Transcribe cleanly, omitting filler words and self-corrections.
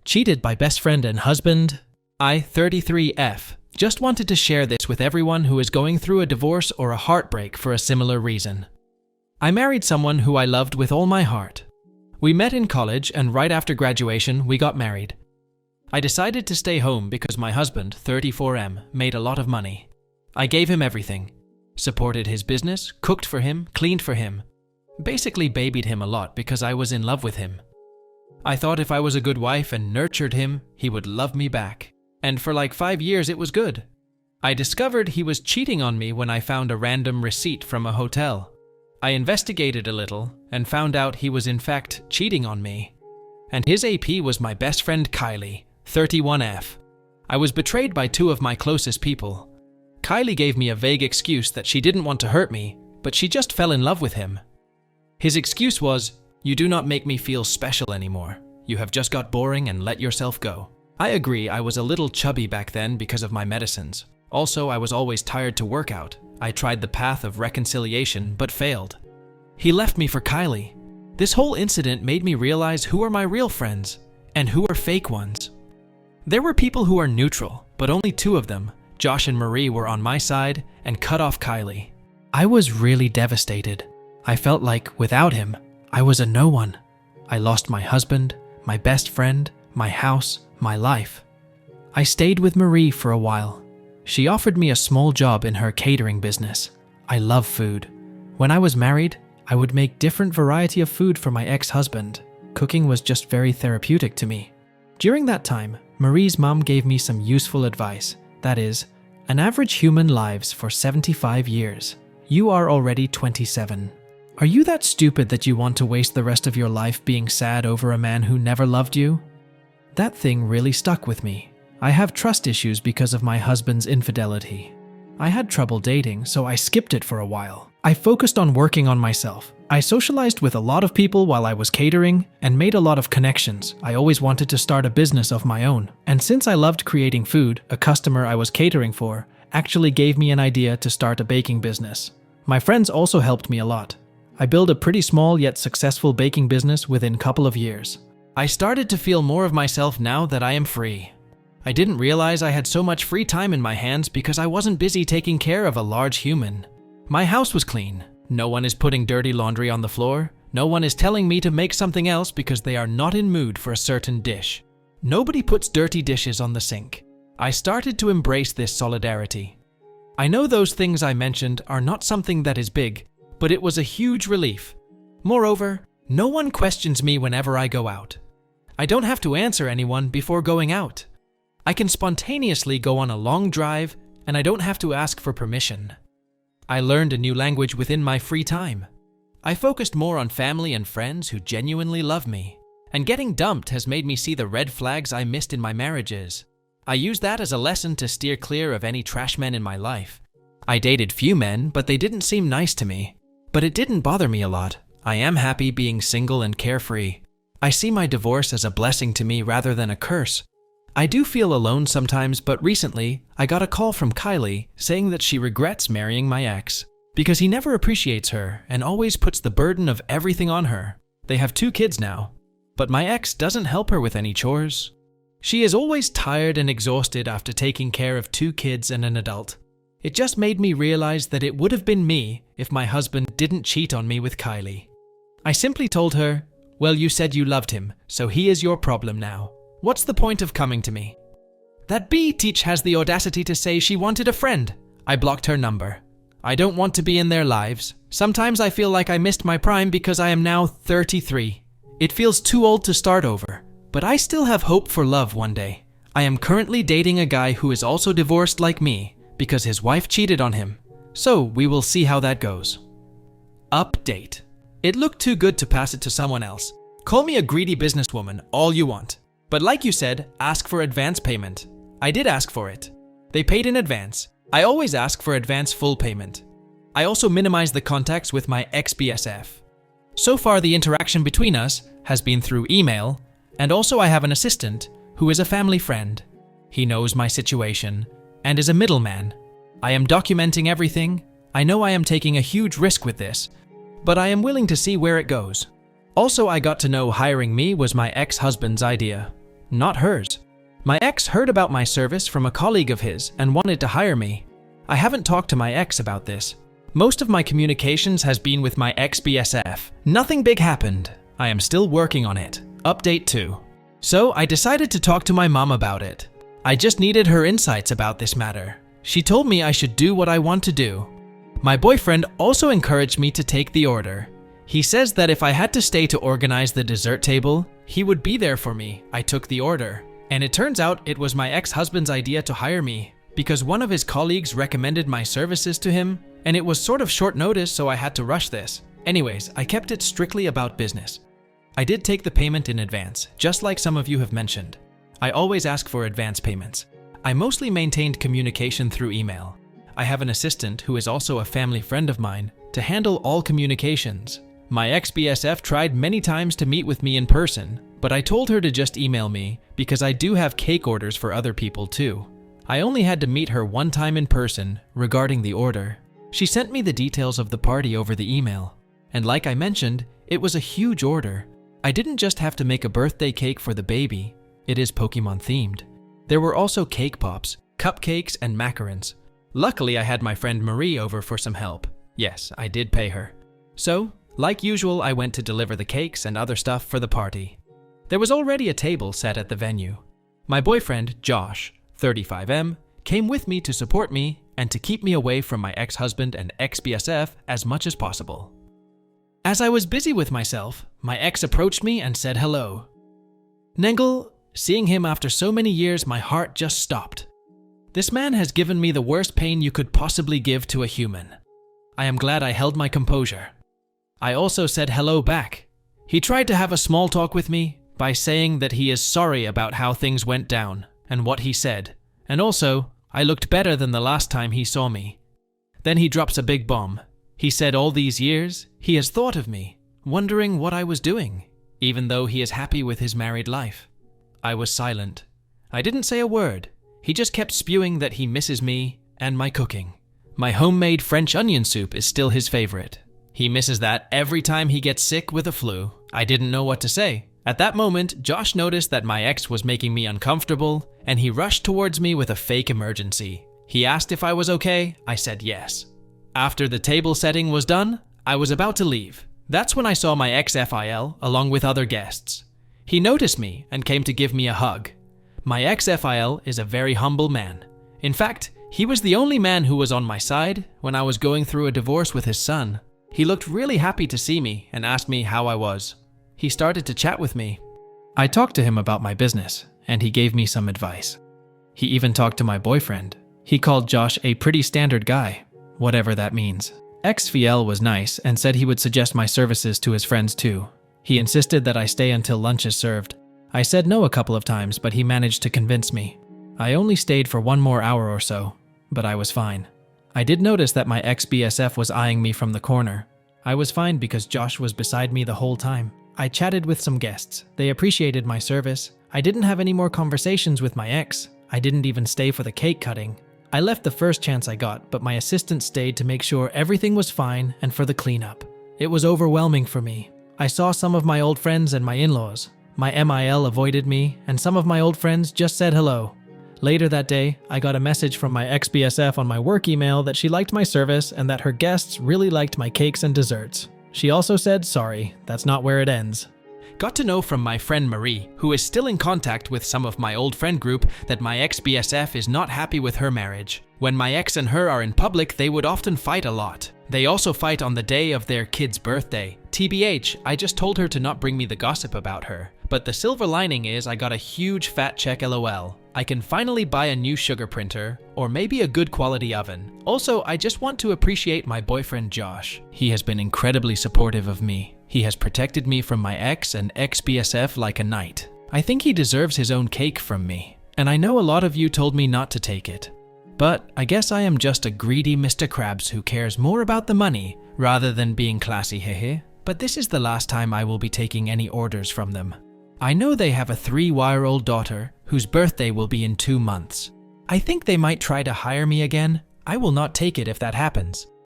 Cheated by best friend and husband? I, 33F, just wanted to share this with everyone who is going through a divorce or a heartbreak for a similar reason. I married someone who I loved with all my heart. We met in college, and right after graduation, we got married. I decided to stay home because my husband, 34M, made a lot of money. I gave him everything. Supported his business, cooked for him, cleaned for him. Basically babied him a lot because I was in love with him. I thought if I was a good wife and nurtured him, he would love me back. And for like 5 years it was good. I discovered he was cheating on me when I found a random receipt from a hotel. I investigated a little and found out he was in fact cheating on me. And his AP was my best friend Kylie, 31F. I was betrayed by 2 of my closest people. Kylie gave me a vague excuse that she didn't want to hurt me, but she just fell in love with him. His excuse was, "You do not make me feel special anymore. You have just got boring and let yourself go." I agree, I was a little chubby back then because of my medicines. Also, I was always tired to work out. I tried the path of reconciliation, but failed. He left me for Kylie. This whole incident made me realize who are my real friends and who are fake ones. There were people who are neutral, but only 2 of them, Josh and Marie, were on my side and cut off Kylie. I was really devastated. I felt like, without him, I was a no one. I lost my husband, my best friend, my house, my life. I stayed with Marie for a while. She offered me a small job in her catering business. I love food. When I was married, I would make different variety of food for my ex-husband. Cooking was just very therapeutic to me. During that time, Marie's mom gave me some useful advice. That is, an average human lives for 75 years. You are already 27. Are you that stupid that you want to waste the rest of your life being sad over a man who never loved you? That thing really stuck with me. I have trust issues because of my husband's infidelity. I had trouble dating, so I skipped it for a while. I focused on working on myself. I socialized with a lot of people while I was catering and made a lot of connections. I always wanted to start a business of my own. And since I loved creating food, a customer I was catering for actually gave me an idea to start a baking business. My friends also helped me a lot. I built a pretty small yet successful baking business within a couple of years. I started to feel more of myself now that I am free. I didn't realize I had so much free time in my hands because I wasn't busy taking care of a large human. My house was clean. No one is putting dirty laundry on the floor. No one is telling me to make something else because they are not in mood for a certain dish. Nobody puts dirty dishes on the sink. I started to embrace this solidarity. I know those things I mentioned are not something that is big, but it was a huge relief. Moreover, no one questions me whenever I go out. I don't have to answer anyone before going out. I can spontaneously go on a long drive, and I don't have to ask for permission. I learned a new language within my free time. I focused more on family and friends who genuinely love me. And getting dumped has made me see the red flags I missed in my marriages. I used that as a lesson to steer clear of any trash men in my life. I dated few men, but they didn't seem nice to me. But it didn't bother me a lot. I am happy being single and carefree. I see my divorce as a blessing to me rather than a curse. I do feel alone sometimes, but recently, I got a call from Kylie saying that she regrets marrying my ex because he never appreciates her and always puts the burden of everything on her. They have 2 kids now, but my ex doesn't help her with any chores. She is always tired and exhausted after taking care of 2 kids and an adult. It just made me realize that it would have been me if my husband didn't cheat on me with Kylie. I simply told her, "Well, you said you loved him, so he is your problem now. What's the point of coming to me?" That B-teach has the audacity to say she wanted a friend. I blocked her number. I don't want to be in their lives. Sometimes I feel like I missed my prime because I am now 33. It feels too old to start over, but I still have hope for love one day. I am currently dating a guy who is also divorced like me because his wife cheated on him. So we will see how that goes. Update. It looked too good to pass it to someone else. Call me a greedy businesswoman all you want. But like you said, ask for advance payment. I did ask for it. They paid in advance. I always ask for advance full payment. I also minimize the contacts with my ex-BSF. So far the interaction between us has been through email, and also I have an assistant who is a family friend. He knows my situation and is a middleman. I am documenting everything. I know I am taking a huge risk with this, but I am willing to see where it goes. Also, I got to know hiring me was my ex-husband's idea. not hers. My ex heard about my service from a colleague of his and wanted to hire me. I haven't talked to my ex about this. Most of my communications has been with my ex-BSF. Nothing big happened. I am still working on it. Update 2. So I decided to talk to my mom about it. I just needed her insights about this matter. She told me I should do what I want to do. My boyfriend also encouraged me to take the order. He says that if I had to stay to organize the dessert table, he would be there for me. I took the order. And it turns out it was my ex-husband's idea to hire me because one of his colleagues recommended my services to him, and it was sort of short notice, so I had to rush this. Anyways, I kept it strictly about business. I did take the payment in advance, just like some of you have mentioned. I always ask for advance payments. I mostly maintained communication through email. I have an assistant who is also a family friend of mine to handle all communications. My ex-BSF tried many times to meet with me in person, but I told her to just email me because I do have cake orders for other people too. I only had to meet her one time in person regarding the order. She sent me the details of the party over the email. And like I mentioned, it was a huge order. I didn't just have to make a birthday cake for the baby. It is Pokemon themed. There were also cake pops, cupcakes, and macarons. Luckily, I had my friend Marie over for some help. Yes, I did pay her. So, like usual, I went to deliver the cakes and other stuff for the party. There was already a table set at the venue. My boyfriend, Josh, 35M, came with me to support me and to keep me away from my ex-husband and ex-BSF as much as possible. As I was busy with myself, my ex approached me and said hello. Nengel, seeing him after so many years, my heart just stopped. This man has given me the worst pain you could possibly give to a human. I am glad I held my composure. I also said hello back. He tried to have a small talk with me by saying that he is sorry about how things went down and what he said, and also, I looked better than the last time he saw me. Then he drops a big bomb. He said all these years, he has thought of me, wondering what I was doing, even though he is happy with his married life. I was silent. I didn't say a word. He just kept spewing that he misses me and my cooking. My homemade French onion soup is still his favorite. He misses that every time he gets sick with a flu. I didn't know what to say. At that moment, Josh noticed that my ex was making me uncomfortable, and he rushed towards me with a fake emergency. He asked if I was okay. I said yes. After the table setting was done, I was about to leave. That's when I saw my ex-FIL along with other guests. He noticed me and came to give me a hug. My ex-FIL is a very humble man. In fact, he was the only man who was on my side when I was going through a divorce with his son. He looked really happy to see me and asked me how I was. He started to chat with me. I talked to him about my business, and he gave me some advice. He even talked to my boyfriend. He called Josh a pretty standard guy, whatever that means. Ex-FIL was nice and said he would suggest my services to his friends too. He insisted that I stay until lunch is served. I said no a couple of times, but he managed to convince me. I only stayed for 1 more hour or so, but I was fine. I did notice that my ex-BSF was eyeing me from the corner. I was fine because Josh was beside me the whole time. I chatted with some guests. They appreciated my service. I didn't have any more conversations with my ex. I didn't even stay for the cake cutting. I left the first chance I got, but my assistant stayed to make sure everything was fine and for the cleanup. It was overwhelming for me. I saw some of my old friends and my in-laws. My MIL avoided me, and some of my old friends just said hello. Later that day, I got a message from my ex-BSF on my work email that she liked my service and that her guests really liked my cakes and desserts. She also said, sorry, that's not where it ends. Got to know from my friend Marie, who is still in contact with some of my old friend group, that my ex-BSF is not happy with her marriage. When my ex and her are in public, they would often fight a lot. They also fight on the day of their kid's birthday. TBH, I just told her to not bring me the gossip about her. But the silver lining is I got a huge fat check LOL. I can finally buy a new sugar printer, or maybe a good quality oven. Also, I just want to appreciate my boyfriend Josh. He has been incredibly supportive of me. He has protected me from my ex and ex-BSF like a knight. I think he deserves his own cake from me. And I know a lot of you told me not to take it. But I guess I am just a greedy Mr. Krabs who cares more about the money rather than being classy, hehe. But this is the last time I will be taking any orders from them. I know they have a 3-year-old daughter whose birthday will be in 2 months. I think they might try to hire me again. I will not take it if that happens.